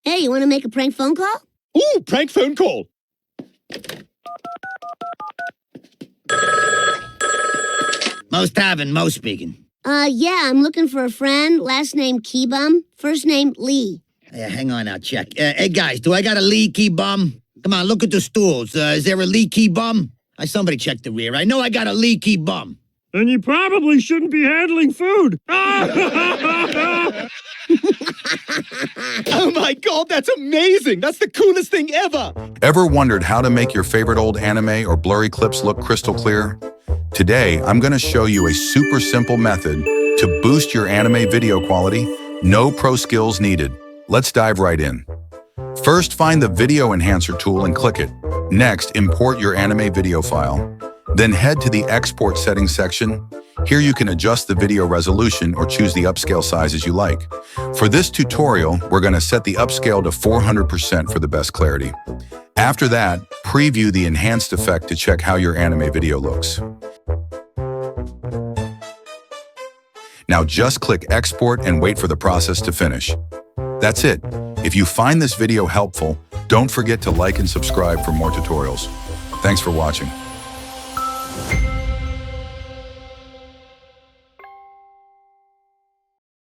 Hey, you want to make a prank phone call? Ooh, prank phone call. Mo speaking. Yeah, I'm looking for a friend. Last name Keybum. First name Lee. Yeah, hang on, I'll check. Hey, guys, do I got a leaky bum? Come on, look at the stools. Is there a leaky bum? Somebody check the rear. I know I got a leaky bum. And you probably shouldn't be handling food. Oh my God, that's amazing. That's the coolest thing ever. Ever wondered how to make your favorite old anime or blurry clips look crystal clear? Today, I'm going to show you a super simple method to boost your anime video quality. No pro skills needed. Let's dive right in. First, find the Video Enhancer tool and click it. Next, import your anime video file. Then head to the Export Settings section. Here you can adjust the video resolution or choose the upscale sizes you like. For this tutorial, we're going to set the upscale to 400% for the best clarity. After that, preview the enhanced effect to check how your anime video looks. Now just click Export and wait for the process to finish. That's it. If you find this video helpful, don't forget to like and subscribe for more tutorials. Thanks for watching.